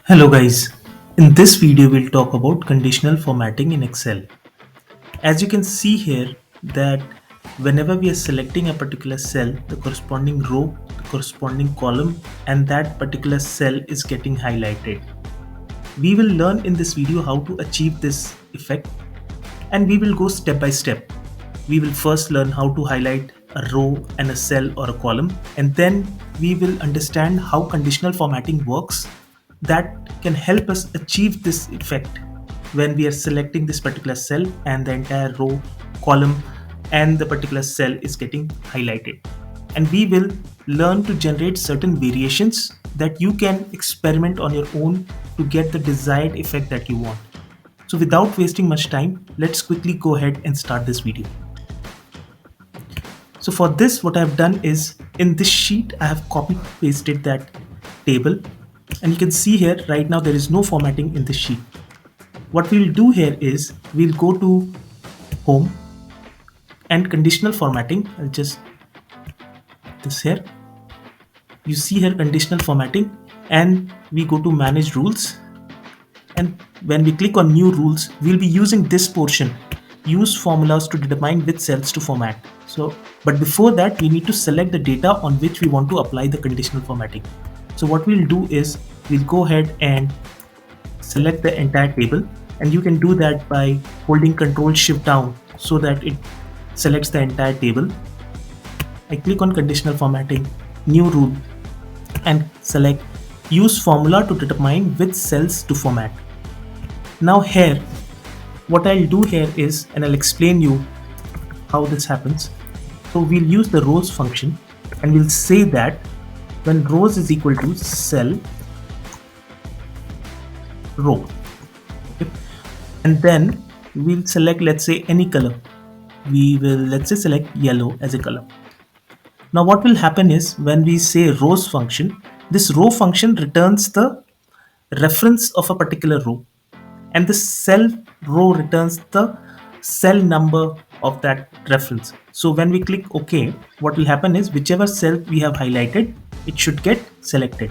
Hello guys, in this video we'll talk about conditional formatting in Excel. As you can see here that whenever we are selecting a particular cell, the corresponding row, the corresponding column and that particular cell is getting highlighted. We will learn in this video how to achieve this effect and we will go step by step. We will first learn how to highlight a row and a cell or a column, and then we will understand how conditional formatting works that can help us achieve this effect when we are selecting this particular cell and the entire row, column and the particular cell is getting highlighted. And we will learn to generate certain variations that you can experiment on your own to get the desired effect that you want. So without wasting much time, let's quickly go ahead and start this video. So for this, what I've done is in this sheet, I have copy pasted that table, and you can see here right now there is no formatting in this sheet. What we'll do here is we'll go to home and conditional formatting. I'll just this here. You see here conditional formatting, and we go to manage rules. And when we click on new rules, we'll be using this portion, use formulas to determine which cells to format. But before that, we need to select the data on which we want to apply the conditional formatting. So what we'll do is we'll go ahead and select the entire table, and you can do that by holding Ctrl Shift down so that it selects the entire table. I click on conditional formatting, new rule, and select use formula to determine which cells to format. Now here, what I'll do here is, and I'll explain you how this happens. So we'll use the rows function and we'll say that when rows is equal to cell row. Okay. And then we'll select, let's say, any color. We will, let's say, select yellow as a color. Now what will happen is when we say rows function, this row function returns the reference of a particular row, and the cell row returns the cell number of that reference. So when we click OK, what will happen is whichever cell we have highlighted, it should get selected.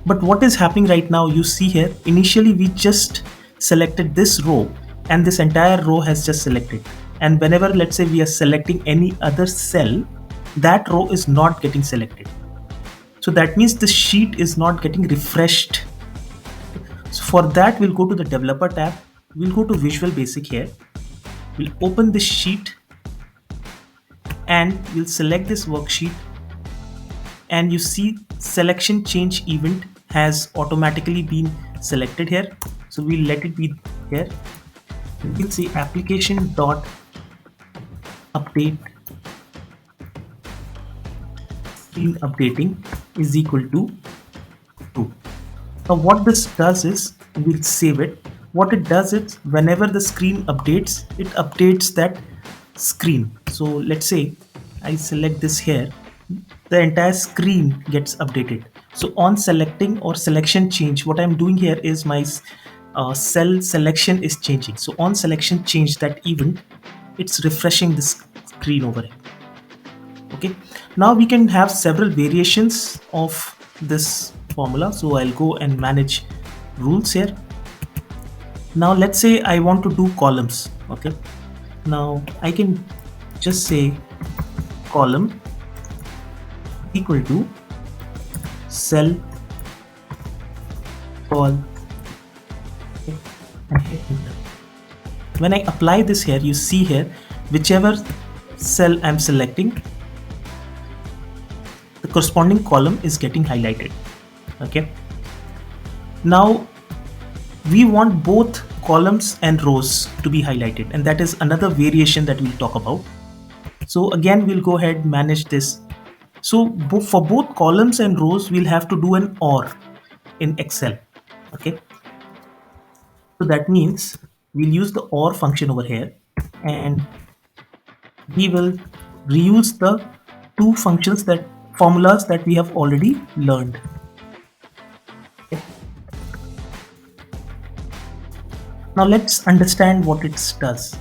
But what is happening right now, you see here, initially we just selected this row and this entire row has just selected. And whenever, let's say, we are selecting any other cell, that row is not getting selected. So that means the sheet is not getting refreshed. So for that, we'll go to the developer tab. We'll go to Visual Basic here. We'll open this sheet and we'll select this worksheet, and you see selection change event has automatically been selected here. So we'll let it be here. We'll see application dot update screen updating is equal to true. Now what this does is, we'll save it. What it does is whenever the screen updates, it updates that screen. So let's say I select this here, the entire screen gets updated. So on selecting or selection change, what I'm doing here is my cell selection is changing. So on selection change, that event, it's refreshing the screen over here. Okay, now we can have several variations of this formula. So I'll go and manage rules here. Now let's say I want to do columns. Okay, now I can just say column equal to cell col. Okay. When I apply this here, you see here, whichever cell I'm selecting, the corresponding column is getting highlighted. Okay, now we want both columns and rows to be highlighted, and that is another variation that we'll talk about. So again, we'll go ahead and manage this. So for both columns and rows, we'll have to do an OR in Excel. Okay, so that means we'll use the OR function over here, and we will reuse the two functions, that formulas that we have already learned. Okay. Now let's understand what it does.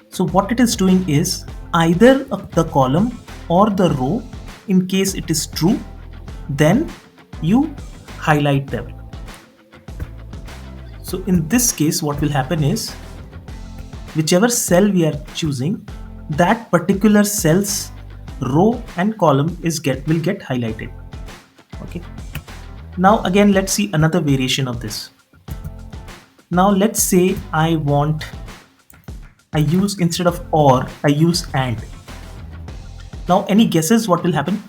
So what it is doing is either the column or the row, in case it is true, then you highlight them. So in this case, what will happen is whichever cell we are choosing, that particular cell's row and column will get highlighted. Okay. Now again, let's see another variation of this. Now let's say I use instead of or, I use and. Now any guesses what will happen?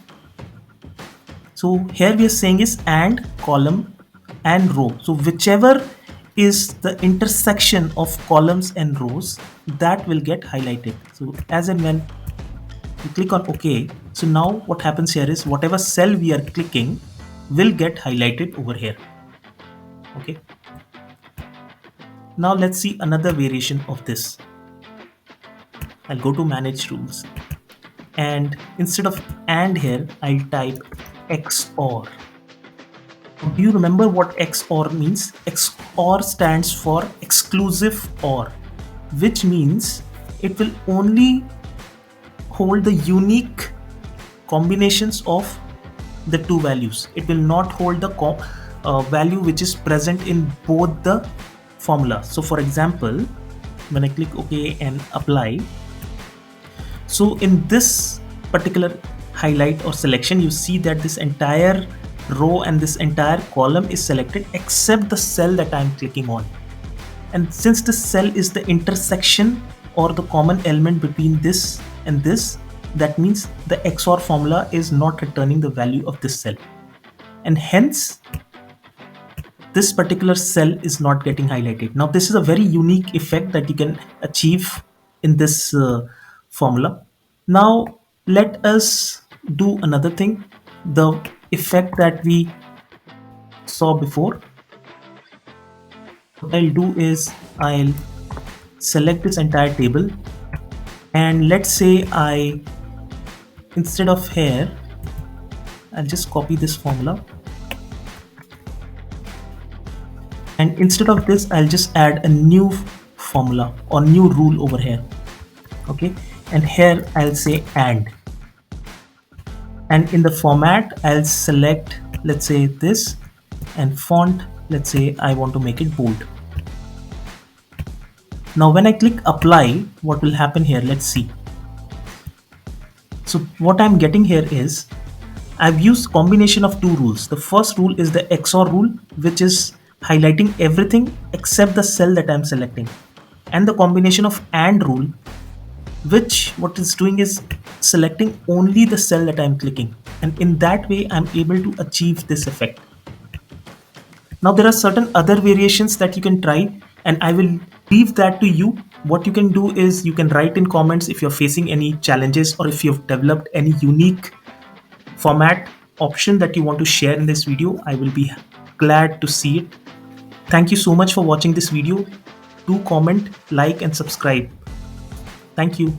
So here we are saying is and column and row. So whichever is the intersection of columns and rows, that will get highlighted. So as and when you click on OK, so now what happens here is whatever cell we are clicking will get highlighted over here. Okay. Now let's see another variation of this. I'll go to manage rules, and instead of and here, I'll type XOR. Do you remember what XOR means? XOR stands for exclusive OR, which means it will only hold the unique combinations of the two values. It will not hold the value which is present in both the formula. So for example, when I click OK and apply, so in this particular highlight or selection, you see that this entire row and this entire column is selected except the cell that I'm clicking on. And since this cell is the intersection or the common element between this and this, that means the XOR formula is not returning the value of this cell. And hence, this particular cell is not getting highlighted. Now, this is a very unique effect that you can achieve in this formula. Now, let us do another thing. The effect that we saw before. What I'll do is I'll select this entire table, and let's say instead of here, I'll just copy this formula, and instead of this, I'll just add a new formula or new rule over here. Okay, and here I'll say and in the format I'll select, let's say this, and font, let's say I want to make it bold. Now when I click apply, what will happen here? Let's see. So what I'm getting here is I've used combination of two rules. The first rule is the XOR rule, which is highlighting everything except the cell that I'm selecting, and the combination of AND rule, which what it's doing is selecting only the cell that I'm clicking, and in that way I'm able to achieve this effect. Now there are certain other variations that you can try, and I will leave that to you. What you can do is you can write in comments if you're facing any challenges or if you've developed any unique format option that you want to share in this video. I will be glad to see it. Thank you so much for watching this video. Do comment, like and subscribe. Thank you.